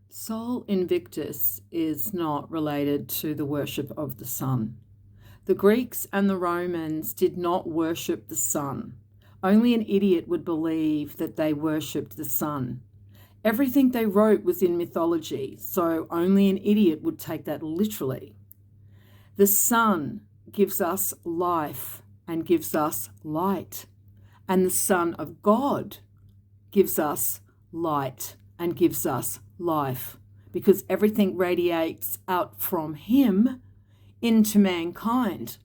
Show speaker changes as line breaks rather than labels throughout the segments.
Sol Invictus is not related to the worship of the sun. The Greeks and the Romans did not worship the sun. Only an idiot would believe that they worshipped the sun. Everything they wrote was in mythology, so only an idiot would take that literally. The sun gives us life and gives us light, and the Son of God gives us light and gives us life, because everything radiates out from him into mankind.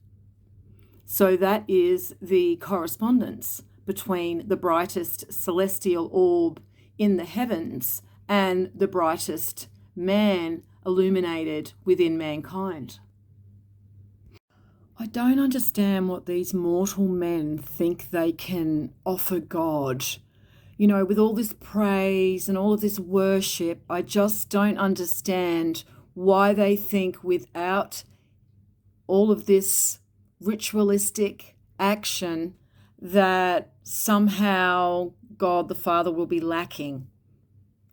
So that is the correspondence between the brightest celestial orb in the heavens and the brightest man illuminated within mankind. I don't understand what these mortal men think they can offer God. You know, with all this praise and all of this worship, I just don't understand why they think without all of this ritualistic action that somehow God the Father will be lacking.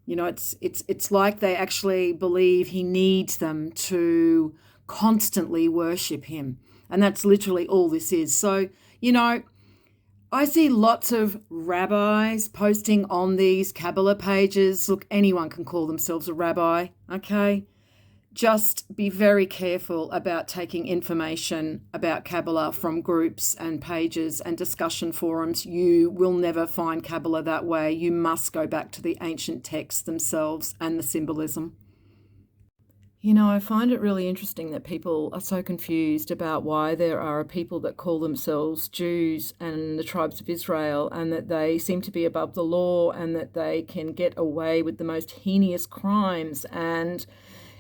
You know, it's like they actually believe he needs them to constantly worship him. And that's literally all this is. So, you know, I see lots of rabbis posting on these Kabbalah pages. Look, anyone can call themselves a rabbi, okay? Just be very careful about taking information about Kabbalah from groups and pages and discussion forums. You will never find Kabbalah that way. You must go back to the ancient texts themselves and the symbolism. You know, I find it really interesting that people are so confused about why there are people that call themselves Jews and the tribes of Israel, and that they seem to be above the law and that they can get away with the most heinous crimes. And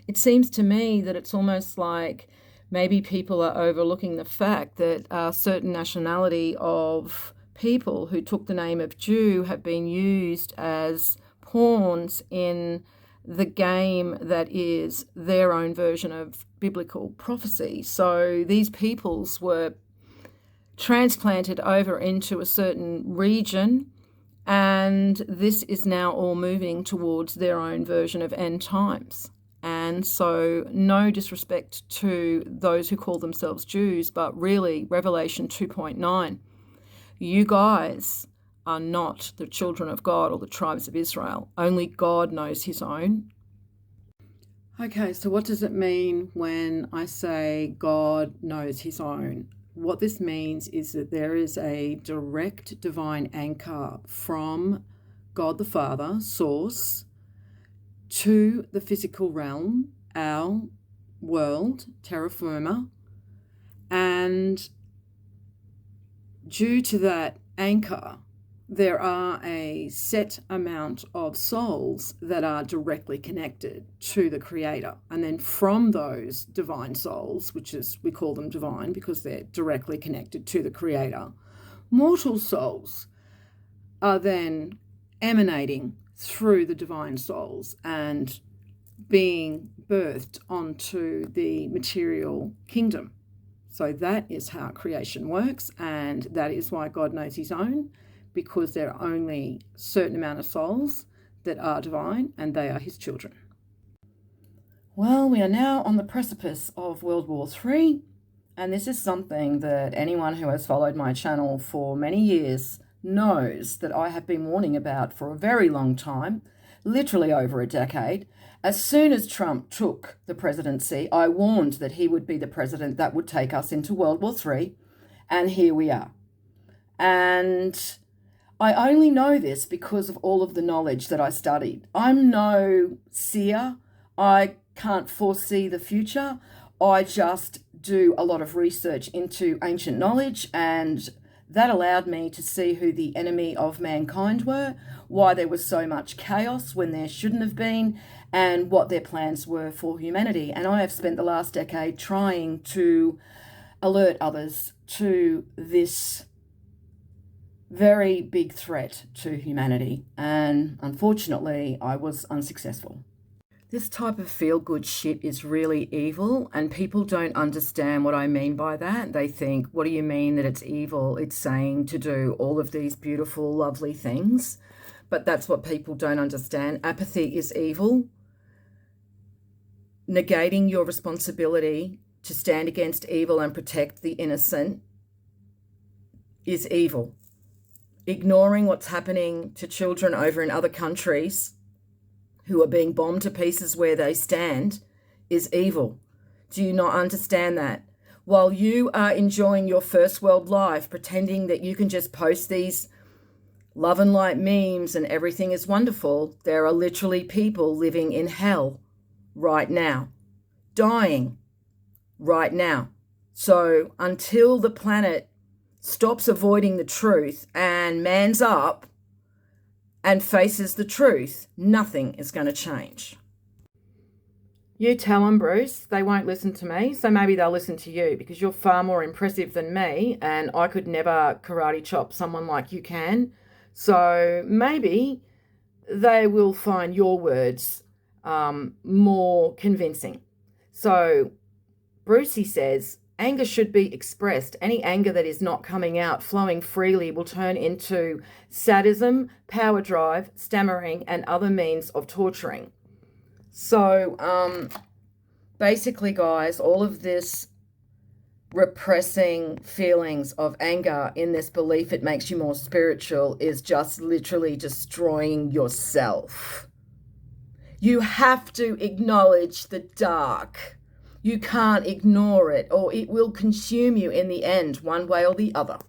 it seems to me that it's almost like maybe people are overlooking the fact that a certain nationality of people who took the name of Jew have been used as pawns in the game that is their own version of biblical prophecy. So these peoples were transplanted over into a certain region, and this is now all moving towards their own version of end times. And so no disrespect to those who call themselves Jews, but really Revelation 2.9, you guys are not the children of God or the tribes of Israel. Only God knows his own. Okay, so what does it mean when I say God knows his own? What this means is that there is a direct divine anchor from God the Father, source, to the physical realm, our world, terra firma, and due to that anchor, there are a set amount of souls that are directly connected to the Creator. And then from those divine souls, which is, we call them divine because they're directly connected to the Creator, mortal souls are then emanating through the divine souls and being birthed onto the material kingdom. So that is how creation works, and that is why God knows his own, because there are only a certain amount of souls that are divine, and they are his children. Well, we are now on the precipice of World War III, and this is something that anyone who has followed my channel for many years knows that I have been warning about for a very long time, literally over a decade. As soon as Trump took the presidency, I warned that he would be the president that would take us into World War III, and here we are. And I only know this because of all of the knowledge that I studied. I'm no seer. I can't foresee the future. I just do a lot of research into ancient knowledge, and that allowed me to see who the enemy of mankind were, why there was so much chaos when there shouldn't have been, and what their plans were for humanity. And I have spent the last decade trying to alert others to this very big threat to humanity. And unfortunately, I was unsuccessful. This type of feel-good shit is really evil, and people don't understand what I mean by that. They think, what do you mean that it's evil? It's saying to do all of these beautiful, lovely things. But that's what people don't understand. Apathy is evil. negating your responsibility to stand against evil and protect the innocent is evil. Ignoring what's happening to children over in other countries who are being bombed to pieces where they stand is evil. Do you not understand that? While you are enjoying your first world life, pretending that you can just post these love and light memes and everything is wonderful, there are literally people living in hell right now, dying right now. So until the planet stops avoiding the truth and mans up and faces the truth, nothing is going to change. You tell them, Bruce, they won't listen to me, so maybe they'll listen to you because you're far more impressive than me and I could never karate chop someone like you can. So maybe they will find your words more convincing. So Brucey says, anger should be expressed. Any anger that is not coming out, flowing freely, will turn into sadism, power drive, stammering, and other means of torturing. So basically, guys, all of this repressing feelings of anger in this belief it makes you more spiritual is just literally destroying yourself. You have to acknowledge the dark. You can't ignore it, or it will consume you in the end, one way or the other.